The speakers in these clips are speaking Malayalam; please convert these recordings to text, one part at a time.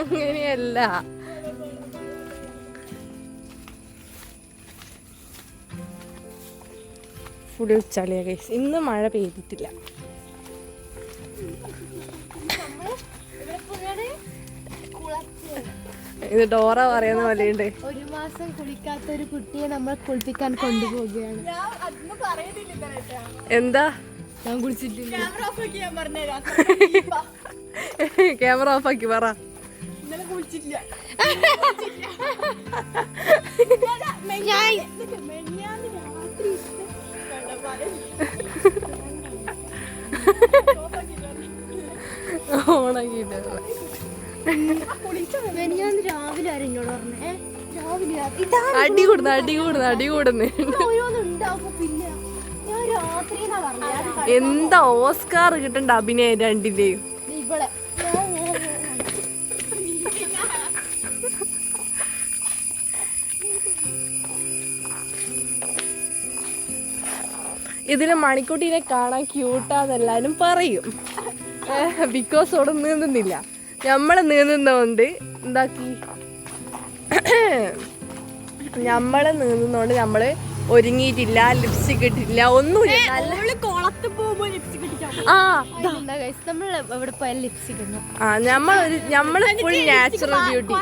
അങ്ങനെയല്ല. ഫുൾ ചളിയാ ഗൈസ്. ഇന്ന് മഴ പെയ്തിട്ടില്ല. ഇത് ഡോറ പറയുന്ന പോലെയുണ്ട്. 1 മാസം കുളിക്കാത്ത ഒരു കുട്ടിയെ നമ്മൾ കുളിപ്പിക്കാൻ കൊണ്ടുപോവുകയാണ്. എന്താ? ഞാൻ കുളിച്ചിട്ടില്ല. ക്യാമറ ഓഫ് ആക്കി പറ. രാവിലെ എന്നോട് പറഞ്ഞേ, അടി കൂടുന്നു അടി കൂടുന്നു അടി കൂടുന്നു. എന്താ ഓസ്കാർ കിട്ടണ്ട അഭിനയം രണ്ടിന്റെയും. ഇതില് മണിക്കുട്ടീനെ കാണാൻ ക്യൂട്ടാന്നെല്ലാരും പറയും. ബിക്കോസ് അവിടെ നീന്തുന്നില്ല. നമ്മള് നീന്തുന്നോണ്ട് എന്താക്കി, നമ്മള് നീന്തുന്നോണ്ട് നമ്മള് ഒരുങ്ങിയിട്ടില്ല, ലിപ്സ്റ്റിക് ഇട്ടില്ല, ഒന്നുമില്ല. നമ്മള് ഫുൾ നാച്ചുറൽ ബ്യൂട്ടി.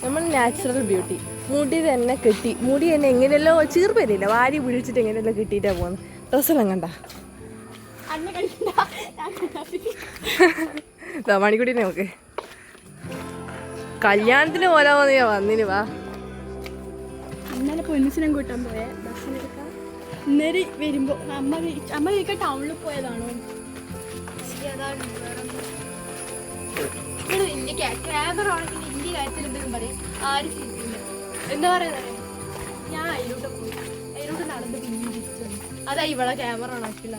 നമ്മൾ നാച്ചുറൽ ബ്യൂട്ടി. മുടി തന്നെ കെട്ടി, മുടി തന്നെ എങ്ങനെയല്ലോ ചീർപ്പരില്ല, വാരി പിടിച്ചിട്ട് എങ്ങനെയല്ലോ കെട്ടിയിട്ടാ പോകുന്നത്. ഡ്രസ്സെല്ലാം കണ്ട മണിക്കുട്ടീനെ നമുക്ക് കല്യാണത്തിന് പോലെ വന്നിന്. വാ, ഇന്നലെ പൊന്നിച്ചിനം കൂട്ടാൻ പോയ ബസ്സിനെടുക്കാം. ഇന്നേര് വരുമ്പോ അമ്മ ടൗണിൽ പോയതാണോ? ക്യാമറ ആണെങ്കിൽ ഇന്ത്യ കാര്യത്തിൽ എന്തെങ്കിലും പറയും. ആരും ചെയ്തില്ല. എന്താ പറയുന്നത്? ഞാൻ അതിലോട്ട് പോയി, അതിലോട്ട് നടന്ന് പിന്നെ തിരിച്ചു വന്നു. അതാ ഇവളെ ക്യാമറ ഓണാക്കില്ല.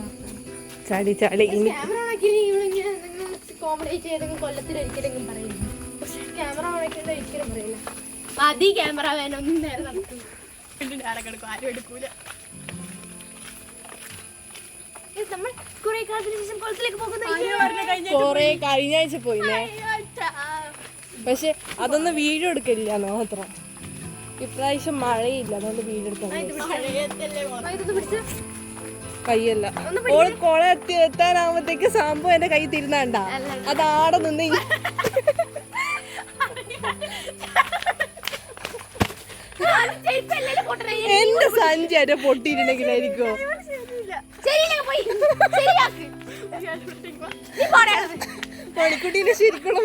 ക്യാമറ ഓണാക്കി കോമഡി ചെയ്തെങ്കിലും കൊല്ലത്തിൽ ഒരിക്കലെങ്കിലും പറയില്ല. പക്ഷെ ക്യാമറ ഓണാക്കിയിട്ട് ഒരിക്കലും പറയില്ല. മതി ക്യാമറ വേനൊന്നും നേരെ നടക്കും. ഞാനൊക്കെ ആരും എടുക്കൂല. നമ്മൾ കുറെ കാലത്തിന് ശേഷം കുളത്തിലേക്ക് കൊറേ കഴിഞ്ഞ ആഴ്ച പോയില്ലേ. പക്ഷെ അതൊന്നും വീഡിയോ എടുക്കില്ല മാത്രം. ഇപ്രാവശ്യം മഴയില്ല, അതുകൊണ്ട് വീഡിയോ എടുക്കാൻ കയ്യല്ല. ഓൾ കുളം എത്താനാവുമ്പത്തേക്ക് സംഭവം എന്റെ കൈ തിരുന്നാണ്ട. അതാടെ നിന്ന് എന്റെ സഞ്ചി അരെ പൊട്ടിയിട്ടുണ്ടെങ്കിലായിരിക്കോ? മണിക്കുട്ടീന്റെ ശരിക്കുള്ള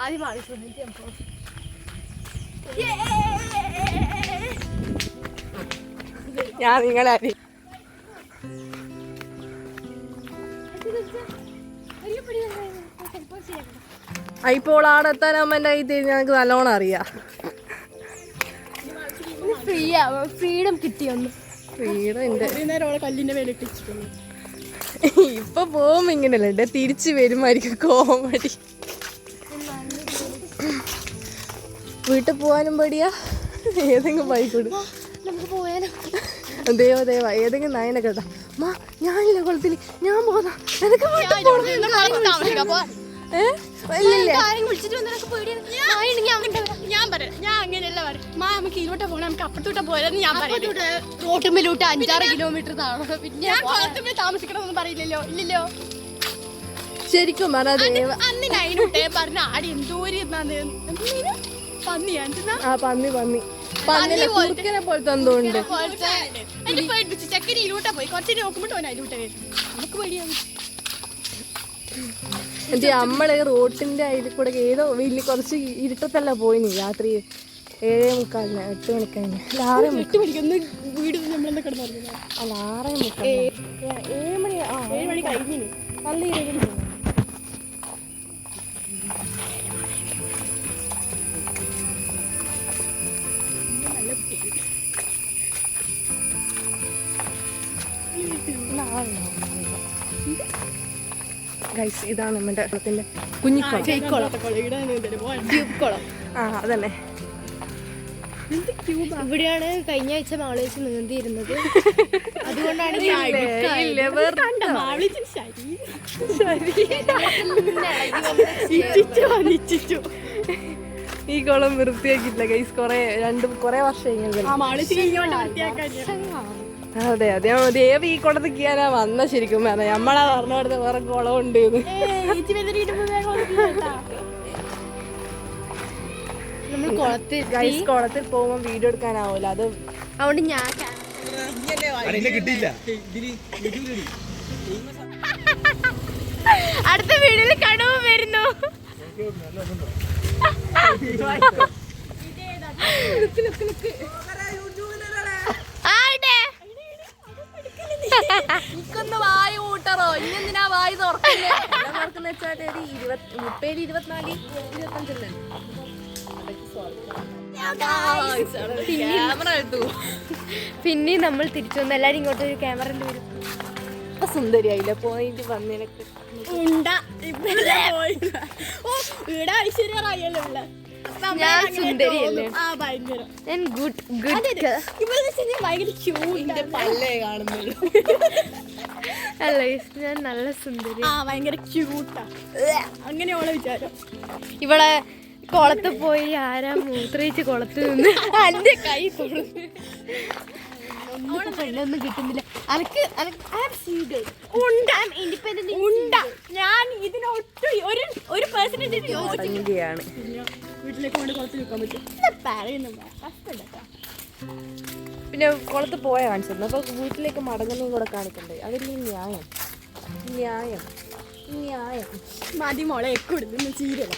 ആദ്യം ആവശ്യം ഞാൻ നിങ്ങളെ ഇപ്പോൾ ആടെ എത്താനാകുമ്പോ എന്റെ കൈ തിരിഞ്ഞ് ഞങ്ങൾക്ക് നല്ലോണം അറിയാം. ഫ്രീഡം കിട്ടിയൊന്ന്. കല്ലിന്റെ മേലിട്ട് ഇപ്പൊ പോകുമ്പോ ഇങ്ങനെയല്ലേ, തിരിച്ചു വരുമായിരിക്കും കോമഡി. വീട്ടിൽ പോവാനും പേടിയാ. ഏതെങ്കിലും ബൈക്കോട് നമുക്ക് പോയാലോ? ദേവ ഏതെങ്കിലും നായനെ കേട്ടാ, മാ ഞാനില്ല കുളത്തിൽ, ഞാൻ പോന്നാ എനിക്ക് ഞാൻ പറയാം. ഞാൻ അങ്ങനെയല്ല പറയും. നമുക്ക് ഇങ്ങോട്ട് പോകണം, നമുക്ക് അപ്പുറത്തോട്ട് പോയാലും ഞാൻ പറയാം. റോട്ടുമ്പിലോട്ട് 5-6 കിലോമീറ്റർ താഴെ. പിന്നെ ഞാൻ കുളത്തുമ്പിൽ താമസിക്കണമെന്ന് പറയില്ലല്ലോ. ഇല്ലല്ലോ, ശരിക്കും പറഞ്ഞാൽ അന്ന് അതിനോട്ടെ പറഞ്ഞ ആടി എന്തോരി പന്നിനെ പോലത്തെ എന്തോ ഉണ്ട്. ചെക്കരി ഇലൂട്ട പോയി കുറച്ചു നോക്കുമ്പോട്ടോ അതിലൂട്ടെ വരും. നമുക്ക് പേടിയാണ്. എന്റെ നമ്മള് റോട്ടിന്റെ അതിൽ കൂടെ ഏതോ വലിയ കുറച്ച് ഇരുട്ടത്തല്ല പോയിന് രാത്രി 7:45, 8 മണിക്കഴിഞ്ഞ് 6:30 വീട് നമ്മളെന്താ കിടന്നു. അല്ല 6:30, 7 മണി കഴിഞ്ഞു. നല്ല ഇരുന്ന് ഗൈസ് ഇതാണ് നമ്മുടെ കുളത്തിന്റെ കുഞ്ഞിക്കുളം. ആ അതന്നെ. ഇവിടെയാണ് കഴിഞ്ഞ ആഴ്ച മാളേജ് നീന്തിയിരുന്നത്. അതുകൊണ്ടാണ് ഈ കുളം വൃത്തിയാക്കിയില്ല ഗൈസ്. കൊറേ വർഷം. അതെ അതെ ദേവ ഈ കുളത്തേക്ക് ഞാനാ വന്ന ശരിക്കും പറഞ്ഞ നമ്മളാ പറഞ്ഞ വേറെ കുളം ഉണ്ട്. കുളത്തിൽ പോകുമ്പോ വീഡിയോ എടുക്കാനാവൂല. അതുകൊണ്ട് ഞാൻ അടുത്ത വീഡിയോയിൽ കടവും വരുന്നു. വായി കൂട്ടറോ ഇന്നെന്തിനാ വായി തുറക്കുന്നേ? 30, 24, 25 പിന്നെ നമ്മൾ തിരിച്ചു വന്ന് എല്ലാരും ഇങ്ങോട്ട് ഒരു ക്യാമറ വരും. സുന്ദരിയായില്ല പോയിന്റ് വന്നതിനൊക്കെ. ഞാൻ സുന്ദരിയല്ലേ? ഞാൻ ഗുഡ് അല്ല, ഞാൻ നല്ല സുന്ദരി. ഭയങ്കര ക്യൂട്ടാ അങ്ങനെയുള്ള വിചാരം. ഇവളെ കുളത്ത് പോയി ആരാ മൂത്രയിച്ച് കുളത്ത് നിന്ന് എന്റെ കൈ പെണ്ണൊന്നും കിട്ടുന്നില്ല. ഞാൻ ഇതിനൊട്ടും ഒരു പെർസെന്റേജ് വീട്ടിലേക്ക് കൊണ്ട് കുളത്തിൽ നിൽക്കാൻ പറ്റും. പിന്നെ കുളത്ത് പോയാ കാണിച്ചിരുന്നു. അപ്പൊ വീട്ടിലേക്ക് മടങ്ങുന്നതും കൂടെ കാണിക്കണ്ടേ? അതിൽ ന്യായം മതി മോളെ കൊടുക്കുന്നു ചീരല.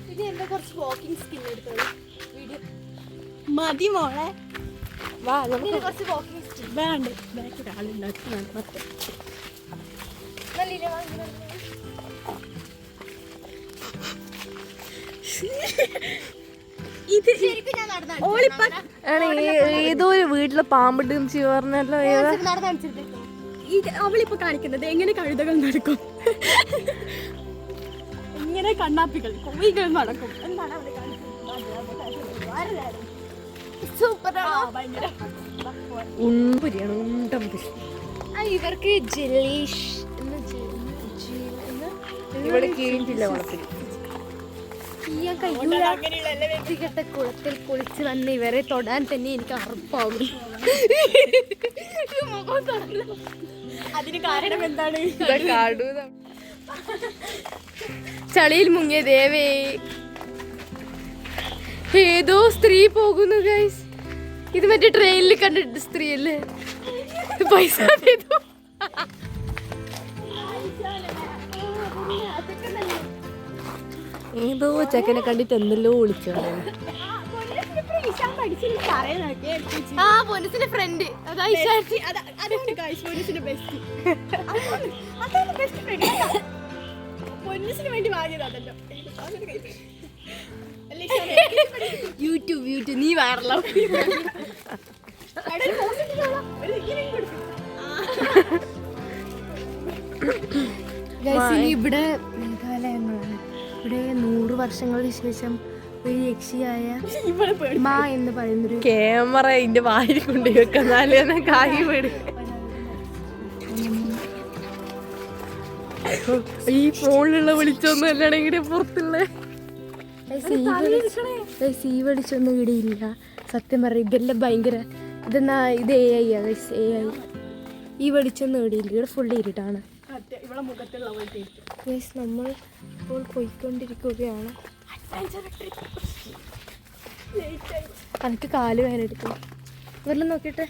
പിന്നെ എന്റെ കുറച്ച് വാക്കിംഗ് സ്കിൽ എടുത്തോളൂ വീഡിയോ. മതി മോളെ വാ. കുറച്ച് വാക്കിംഗ് സ്കിൽ വേണ്ട. ബാക്കിൽ ആളുണ്ടാക്കി ഇത് ശരിക്കും ഞാൻ ഏതോ ഒരു വീട്ടിലെ പാമ്പിട്ട് പറഞ്ഞല്ലോ. അവളിപ്പോ കാണിക്കുന്നത് എങ്ങനെ കഴുതകൾ നടക്കും, എങ്ങനെ കണ്ണാപ്പികൾ കോഴികൾ നടക്കും എന്നാണ് അവള് കാണിക്കുന്നത്. ഇവർക്ക് ജെല്ലീഷ് ഇവിടെ കീഴില്ല കുളത്തിൽ. വൃത്തികെട്ട കുളത്തിൽ കുളിച്ച് വന്ന് ഇവരെ തൊടാൻ തന്നെ എനിക്ക് അറപ്പാകും. അതിന് കാരണം എന്താണ്? ചളിയിൽ മുങ്ങിയ ദേവേ. ഏതോ സ്ത്രീ പോകുന്നു ഗൈസ്. ഇത് മറ്റേ ട്രെയിനിൽ കണ്ടിട്ട് സ്ത്രീ അല്ലേ? പൈസ ഏതോ ചെക്കനെ കണ്ടിട്ട് എന്തെല്ലോ വിളിച്ചു. പൊന്നിന്റെ ഫ്രണ്ട് പൊന്നിന് വേണ്ടി വാങ്ങിയതല്ലോ. യൂട്യൂബ് നീ വൈറലാവും. ഇവിടെ മേഘാലയങ്ങളാണ്. ഇവിടെ 100 വർഷങ്ങൾക്ക് ശേഷം ഒരു യക്ഷിയായ മാ എന്ന് പറയുന്നൊരു ക്യാമറ ഇതിന്റെ വായിൽ കൊണ്ട് വെക്കാല് കായ് വീട്. ഈ ഫോണിലുള്ള വിളിച്ചൊന്നും അല്ലാണെങ്കിൽ പുറത്തുള്ള ഈ വെളിച്ചൊന്നും ഇവിടെ ഇല്ല. സത്യം പറയും ഇതെല്ലാം ഭയങ്കര ഇതെന്നാ ഇത് AI. ഈ വെളിച്ചൊന്നും ഇവിടെ ഇല്ല. ഇവിടെ ഫുൾ ഇരുട്ടാണ്. നമ്മൾ ഇപ്പോൾ പോയിക്കൊണ്ടിരിക്കുകയാണ്. എനിക്ക് കാല് വേദന എടുക്കും. ഇവരെല്ലാം നോക്കിട്ടെ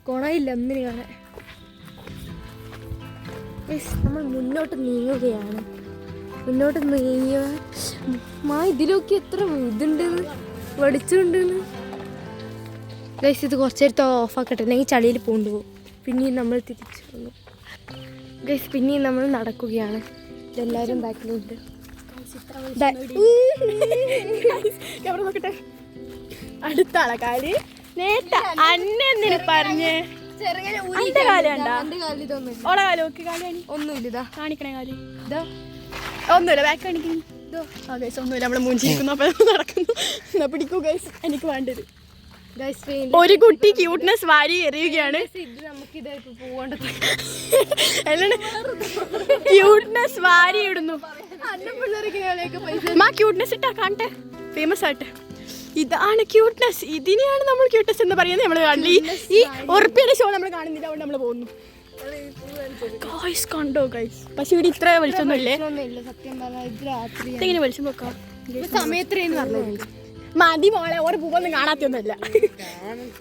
കൊണയില്ല ഒന്നിന് കാണാൻ. നമ്മൾ മുന്നോട്ട് നീങ്ങുകയാണ്. മുന്നോട്ട് നീങ്ങിയ ഇതിലൊക്കെ എത്ര ഇതുണ്ടെന്ന് വെളിച്ചുണ്ടെന്ന്. ഗൈസ് ഇത് കുറച്ച് നേരത്തെ ഓഫാക്കട്ടെ, അല്ലെങ്കിൽ ചളിയിൽ കൊണ്ടുപോകും. പിന്നെയും നമ്മൾ തിരിച്ചു വന്നു ഗൈസ്. പിന്നെയും നമ്മൾ നടക്കുകയാണ്. ഇതെല്ലാവരും ബാക്കിലുണ്ട്. നോക്കട്ടെ അടുത്ത ആളെ കാല് നേരത്തെ അന്നെ പറഞ്ഞ് ചെറുങ്ങനെ അന്റെ കാല് കണ്ടാ? എന്റെ കാലിൽ ഇതൊന്നും ഓളെ കാല് നോക്കി കാല് കാണി. ഒന്നുമില്ല ഇതാ കാണിക്കണേ കാല്. ഇതാ ഒന്നുമില്ല ബാക്ക് കാണിക്കുന്നു. ആ ഗൈസ് ഒന്നുമില്ല, നമ്മള് മൂഞ്ചിരിക്കുന്നു. അപ്പൊ നടക്കുന്നു. എന്നാ പിടിക്കൂ ഗൈസ്, എനിക്ക് വേണ്ടത്. ഒരു കുട്ടി ക്യൂട്ട്നെസ് വാരി എറിയുകയാണ്. ഇത് നമുക്ക് ഇതായിട്ട് പോകേണ്ടത് ക്യൂട്ട്നെസ് വാരി ഇടുന്നു. പിള്ളേർക്ക് മാ ക്യൂട്ട്നെസ് ഇട്ടാ കാണട്ടെ, ഫേമസ് ആയിട്ട്. ഇതാണ് ക്യൂട്ട്നെസ്, ഇതിനെയാണ് നമ്മൾ ക്യൂട്ട്നെസ് എന്ന് പറയുന്നത്. നമ്മൾ കാണില്ല, ഈ ഉറപ്പിയുടെ ഷോ നമ്മൾ കാണുന്നില്ല, അതുകൊണ്ട് നമ്മൾ പോകുന്നു. ഗൈസ് കണ്ടോ ഗൈസ്, പക്ഷെ ഇവിടെ ഇത്ര വെളിച്ചൊന്നുമില്ലേ. ഒന്നുമില്ല സത്യം പറഞ്ഞാൽ. ഇത് രാത്രി ഇതെങ്ങനെ വെളിച്ചം വെക്കാം? സമയത്രയെന്ന് പറഞ്ഞു മതി മോളെ, ഒരു പൂവൊന്നും കാണാത്തൊന്നുമല്ല.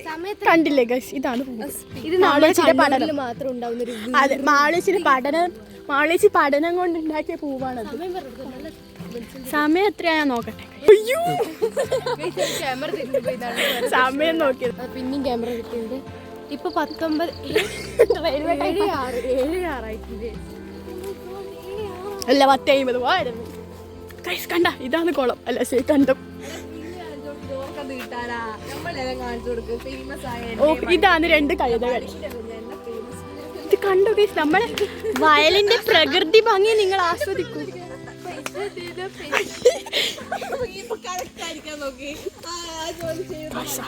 സമയത്ത് കണ്ടില്ലേ ഗൈസ്, ഇതാണ് പൂവ്. ഇത് മാളേച്ചിയുടെ പഠനം മാത്രം ഉണ്ടാവുന്ന ഒരു അതെ, മാളേച്ചി പഠനം കൊണ്ട് ഉണ്ടാക്കിയ പൂവാണത്. സമയം എത്രയാ നോക്കട്ടെ. അയ്യോ ക്യാമറ തിരിഞ്ഞു പോയതാണ്. സമയം നോക്കിയത്. പിന്നെയും ക്യാമറ കിട്ടിയത്. ഇപ്പൊ 19 അല്ല 10:50 പോയിരുന്നു. ഗൈസ് കണ്ട, ഇതാണ് കുളം. അല്ല ശരി കണ്ടു. ഓ ഇതാണ് 2 കഴുതകൾ. ഇത് കണ്ടു ഗൈസ്, നമ്മളെ വയലിന്റെ പ്രകൃതി ഭംഗി നിങ്ങൾ ആസ്വദിക്കൂ.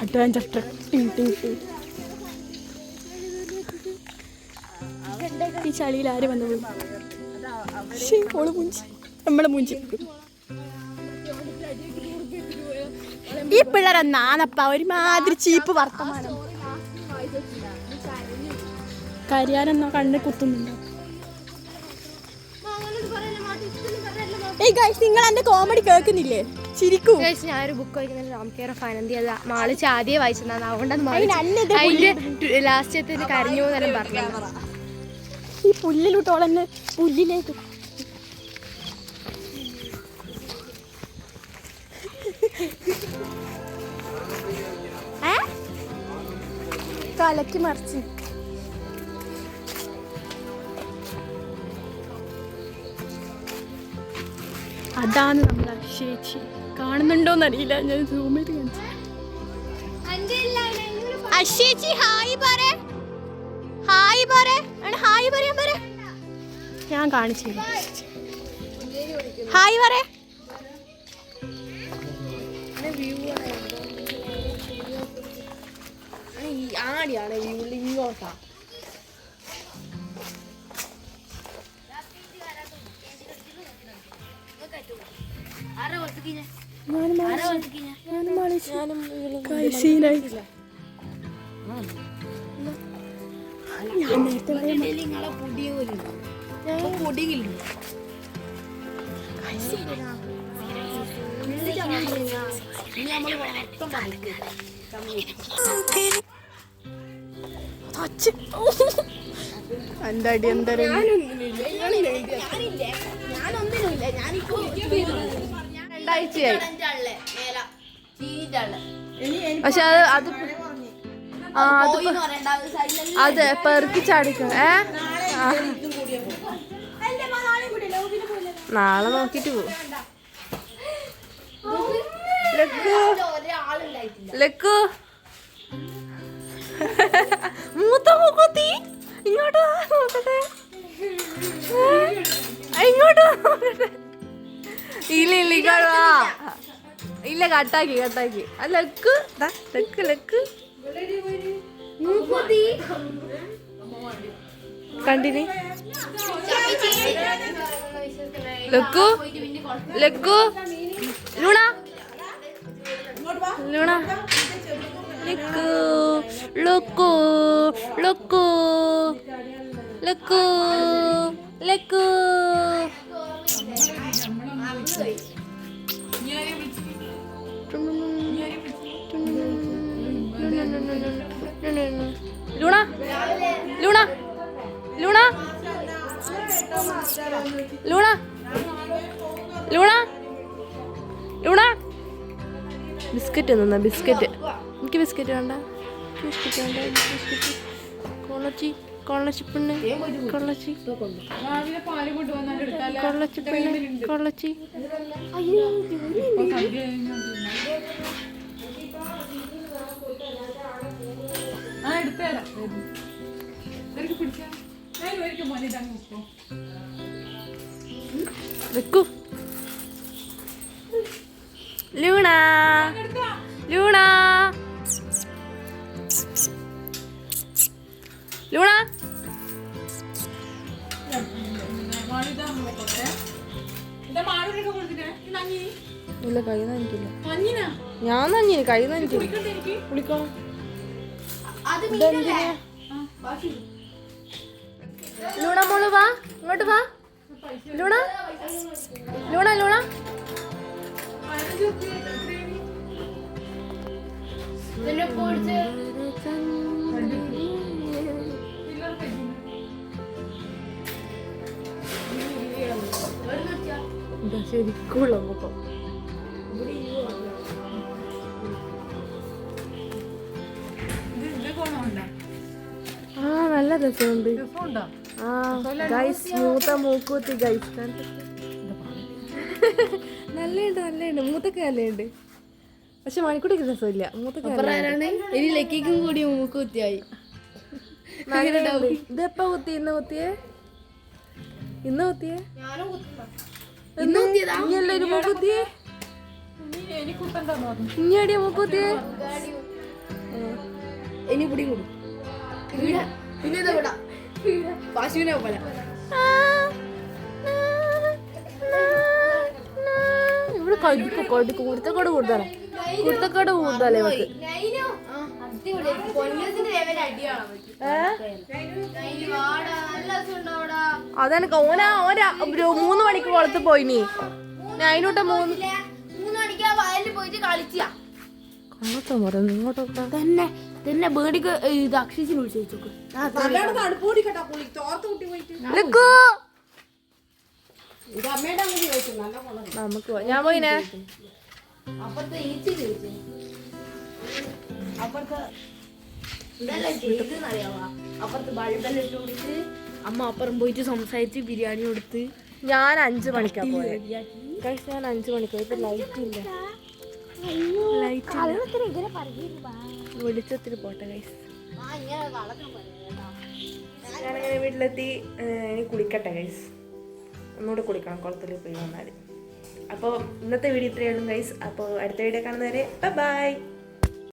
Adventure trip. ഈ ചളിയിൽ ആര് വന്നു? ഓള് മൂഞ്ചി, നമ്മളെ മൂഞ്ചി. ഈ പിള്ളേരെ നാണപ്പ, ഒരുമാതിരി ചീപ്പ് വർത്തമാനം. കരിയാനെന്നോ കണ്ണ് കുത്തുന്നുണ്ടോ? നിങ്ങൾ എന്റെ കോമഡി കേൾക്കുന്നില്ലേ? ചിരിക്കൂ. ഞാനൊരു ബുക്ക് വായിക്കുന്നത് റാം കെയർ ഓഫ് ആനന്ദി. അത് മാളിച്ച് ആദ്യമേ വായിച്ചതാണ്, അതുകൊണ്ടത് അതിന്റെ ലാസ്റ്റത്തിന് കരഞ്ഞു എന്നെല്ലാം പറഞ്ഞു. ഈ പുല്ലിലോട്ടോളെന്നെ പുല്ലിലേക്ക്. കലക്കി മറിച്ച് അതാണ് നമ്മൾ അക്ഷേച്ചി. കാണുന്നുണ്ടോന്നറിയില്ല, ഞാൻ സൂം ചെയ്ത് കാണിച്ചു. അക്ഷേച്ചി ഹായ് പറ, ഹായ് പറ, ഹായ് പറയാൻ പറ. ഞാൻ കാണിച്ചില്ല. ഹായ് പറ. ആടിയാണ് ഇങ്ങോട്ടാ. എന്താടി എന്താ രണ്ടാഴ്ചയായി. പക്ഷെ അത് പെറുക്കി ചാടിക്കും. നാളെ നോക്കിട്ട് പോവും. ലക്കു മൂത്ത മൂക്കുത്തി ഇങ്ങോട്ട് നോക്കട്ടെ, ഇങ്ങോട്ട് നോക്കട്ടെ. ഇല്ല ഇങ്ങോട്ട് വാ. ഇല്ല കട്ടാക്കി ലക്ക് ലക്ക് ലക്ക് കണ്ടിനി. ലക്കു ലക്കു ലൂണ ലൂണ ലക്കു ലക്കു ലക്കു ലക്കു ലക്കു. ലൂണ ലൂണ ലൂണ ലൂണ ലൂണ ലൂണ. ബിസ്ക്കറ്റ് തിന്ന, ബിസ്ക്കറ്റ്. എനിക്ക് ബിസ്ക്കറ്റ് വേണ്ട, ബിസ്ക്കറ്റ് വേണ്ട, ബിസ്ക്കറ്റ്. കൊള്ളച്ചി പെണ്ണ്, കൊള്ളച്ചി കൊള്ളച്ചി പെണ്ണ്, കൊള്ളച്ചി. വെക്കൂ. ലൂണ ലൂണ ലൂണ ഇല്ല, കൈ നനക്കില്ല. ഞാൻ നഞ്ഞിന്, കൈ നനക്കില്ല. കുളിക്കണം. ലൂണ മോള് വാ, ഇങ്ങോട്ട് വാ. ലൂണ ലൂണ ലൂണ ശരിക്കുള്ള മുഖം. ആ, നല്ല രസമുണ്ട്. ആ ഗൈസ്, മൂത്ത മൂക്കൂത്തി ഗൈസ്. നല്ലുണ്ട്, നല്ലുണ്ട്. മൂത്തൊക്കെ നല്ലുണ്ട്. പക്ഷെ മണിക്കൂട്ടിക്ക് രസമില്ല. മൂത്തൊക്കെ ഇനി ലക്കിക്കും കൂടി മൂക്ക് കുത്തിയായി. ഇതെപ്പ കുത്തി? ഇന്ന് കുത്തിയേ? ഇന്ന് കുത്തിയേ? ഇനിയല്ല ഒരു മൂക്കുത്തിയേ? ഇനി അടിയ മൂക്കുത്തിയേ? ഇനി പിടി കൂടും. പിന്നെ പശുവിനെ പോലെ ഇവിടെ കുരുത്തക്കോട് കൂടുതലാണ്. കുരുത്തക്കോട് കൂടുതലേ ഇവക്ക്. അതെനക്ക് ഓനാ 3 മണിക്ക് കുളത്ത് പോയിനി. അതിനോട്ട 3 മണിക്ക് വയലിൽ പോയിട്ട് കളിച്ചാ ഇങ്ങോട്ടൊക്കെ തന്നെ തന്നെ ബേടിക്ക് ഇത് അക്ഷയിച്ചിന് വിളിച്ചു നമുക്ക് ഞാൻ പോയിനെ. അപ്പുറത്തെ ഈച്ചി ചോദിച്ചു. അപ്പുറത്തെ ഇതെല്ലാം ചെയ്തെന്നറിയാവാ. അപ്പുറത്ത് ബൾബെല്ലാം ഇട്ട് കൊടുത്ത് അമ്മ അപ്പുറം പോയിട്ട് സംസാരിച്ച് ബിരിയാണി കൊടുത്ത്. ഞാൻ 5 മണിക്കാ പോയത്. ഞാൻ 5 മണിക്ക് പോയി. ഇപ്പൊ ലൈറ്റ് ഇല്ല. വെളിച്ചത്തിൽ പോട്ടെ ഗൈസ്. ഞാനങ്ങനെ വീട്ടിലെത്തി. ഇനി കുളിക്കട്ടെ ഗൈസ്. ഒന്നുകൂടെ കുളിക്കണം കുളത്തിൽ പോയി വന്നാൽ. അപ്പോൾ ഇന്നത്തെ വീഡിയോ ഇത്രയാണ് ഗൈസ്. അപ്പോൾ അടുത്ത വീഡിയോ കാണുന്നവരെ ബൈ.